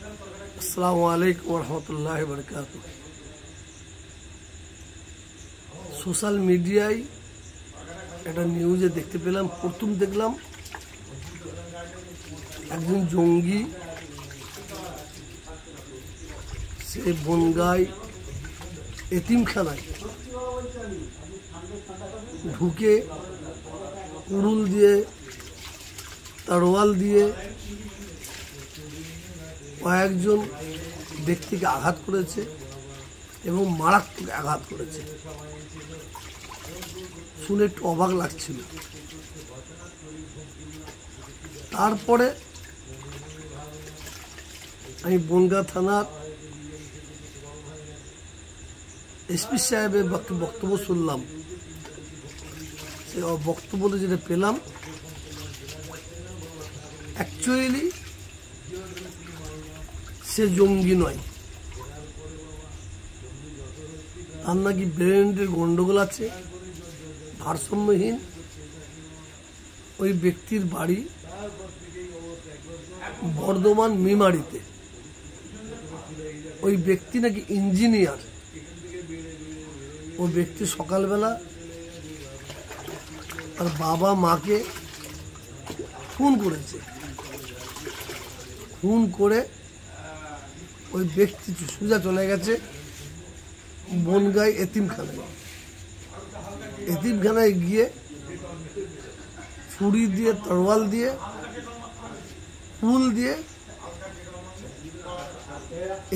আসসালামু আলাইকুম রহমতুল্লাহি ওয়া বারাকাতুহু। সোশ্যাল মিডিয়ায় একটা নিউজে দেখতে পেলাম, প্রথম দেখলাম একজন জঙ্গি সে বনগাঁয় এতিমখানায় ঢুকে কুড়ুল দিয়ে তরোয়াল দিয়ে কয়েকজন ব্যক্তিকে আঘাত করেছে এবং মারাত্মক আঘাত করেছে। শুনে একটু অবাক লাগছিল। তারপরে আমি বনগাঁ থানার এসপি সাহেবের বক্তব্য শুনলাম। সে বক্তব্যটা যেটা পেলাম, অ্যাকচুয়ালি সে জঙ্গি নয়, তার নাকি ব্রেনের গন্ডগোল আছে, ভারসাম্যহীন। ওই ব্যক্তির বাড়ি বর্ধমান মেমারিতে। ওই ব্যক্তি নাকি ইঞ্জিনিয়ার। ওই ব্যক্তি সকালবেলা তার বাবা মাকে ফোন করেছে। ফোন করে ওই ব্যক্তি সোজা চলে গেছে বনগাঁয় এতিমখানায়। এতিমখানায় গিয়ে ছুরি দিয়ে, তরোয়াল দিয়ে, ফুল দিয়ে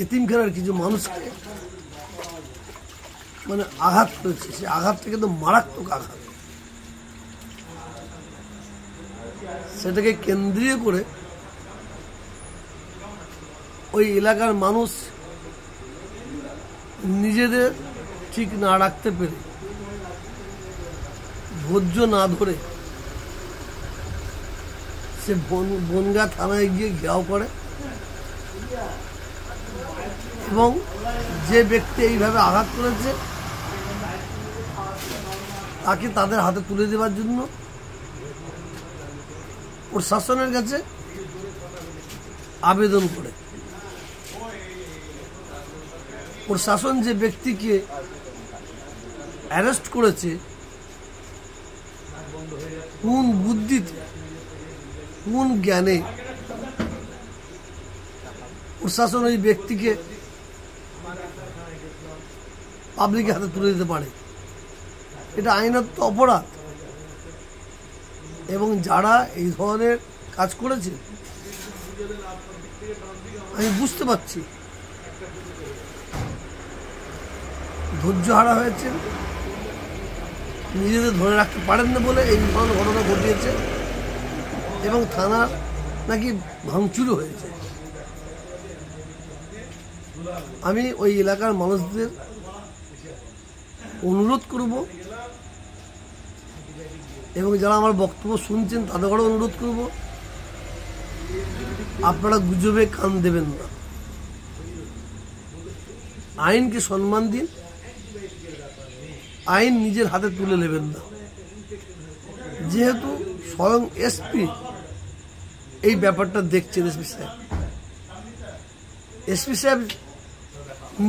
এতিমখানার কিছু মানুষকে মানে আঘাত করেছে। সে আঘাতটা কিন্তু মারাত্মক আঘাত। সেটাকে কেন্দ্রীয় করে ওই এলাকার মানুষ নিজেদের ঠিক না রাখতে পেরে, ধৈর্য না ধরে সে বনগাঁ থানায় গিয়ে ঘেরাও করে এবং যে ব্যক্তি এইভাবে আঘাত করেছে তাকে তাদের হাতে তুলে দেওয়ার জন্য প্রশাসনের কাছে আবেদন করে। প্রশাসন যে ব্যক্তিকে অ্যারেস্ট করেছে, কোন বুদ্ধিতে, কোন জ্ঞানে প্রশাসন ওই ব্যক্তিকে পাবলিকের হাতে তুলে দিতে পারে? এটা আইনত অপরাধ। এবং যারা এই ধরনের কাজ করেছে আমি বুঝতে পারছি ধৈর্য হারা হয়েছে, নিজেদের ধরে রাখতে পারেন না বলে এই ধরনের ঘটনা ঘটিয়েছে এবং থানার নাকি ভাঙচুরও হয়েছে। আমি ওই এলাকার মানুষদের অনুরোধ করব এবং যারা আমার বক্তব্য শুনছেন তাদেরও অনুরোধ করব, আপনারা গুজবে কান দেবেন না। আইনকে সম্মান দিন, আইন নিজের হাতে তুলে নেবেন না। যেহেতু স্বয়ং এসপি এই ব্যাপারটা দেখছেন, এসপি সাহেব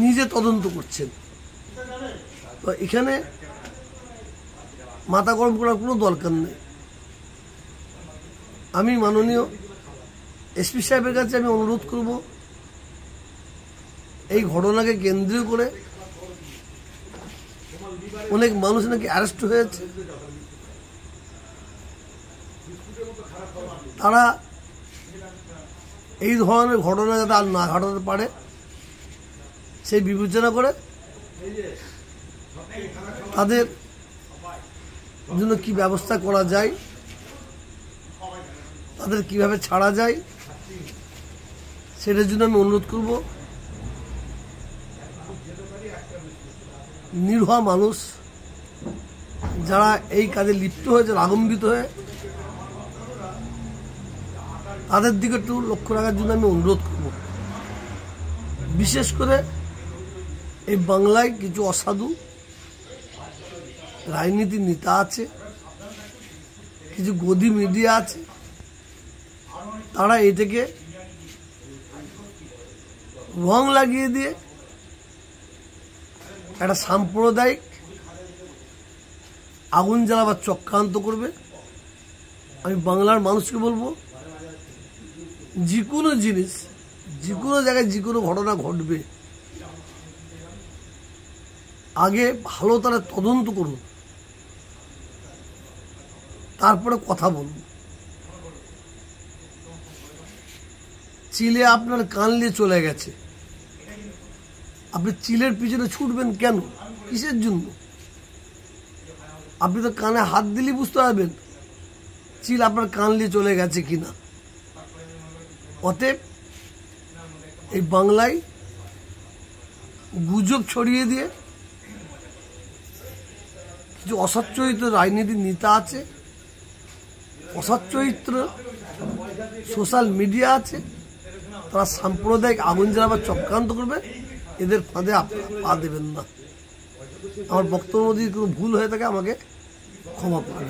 নিজে তদন্ত করছেন, তো এখানে মাথা গরম করার কোনো দরকার নেই। আমি মাননীয় এসপি সাহেবের কাছে আমি অনুরোধ করব, এই ঘটনাকে কেন্দ্র করে অনেক মানুষ নাকি অ্যারেস্ট হয়েছে। তারা এই ধরনের ঘটনা যাতে আর না ঘটাতে পারে সেই বিবেচনা করে তাদের জন্য কি ব্যবস্থা করা যায়, তাদের কিভাবে ছাড়া যায় সেটার জন্য আমি অনুরোধ করব। নিরীহ মানুষ যারা এই কাজে লিপ্ত হয়েছে, আগম্বিত হয়ে, তাদের দিকে একটু লক্ষ্য রাখার জন্য আমি অনুরোধ করব। বিশেষ করে এই বাংলায় কিছু অসাধু রাজনীতির নেতা আছে, কিছু গদি মিডিয়া আছে, তারা এটাকে রং লাগিয়ে দিয়ে একটা সাম্প্রদায়িক আগুন জ্বালাবার চক্রান্ত করবে। আমি বাংলার মানুষকে বলবো, যে কোনো জিনিস, যে কোনো জায়গায় যে কোনো ঘটনা ঘটবে, আগে ভালো তারা তদন্ত করুন, তারপরে কথা বলুন। চিলে আপনার কান নিয়ে চলে গেছে, আপনি চিলের পিছনে ছুটবেন কেন? কিসের জন্য? আপনি তো কানে হাত দিলেই বুঝতে পারবেন চিল আপনার কান নিয়ে চলে গেছে কিনা। অতএব এই বাংলায় গুজব ছড়িয়ে দিয়ে কিছু অসৎ চরিত্র রাজনীতির নেতা আছে, অসৎ চরিত্র সোশ্যাল মিডিয়া আছে, তারা সাম্প্রদায়িক আগুন জ্বালাবার চক্রান্ত করবে। এদের ফাঁদে আপনারা পা দেবেন না। আমার বক্তব্য যদি কোনো ভুল হয়ে থাকে আমাকে ক্ষমা করবেন।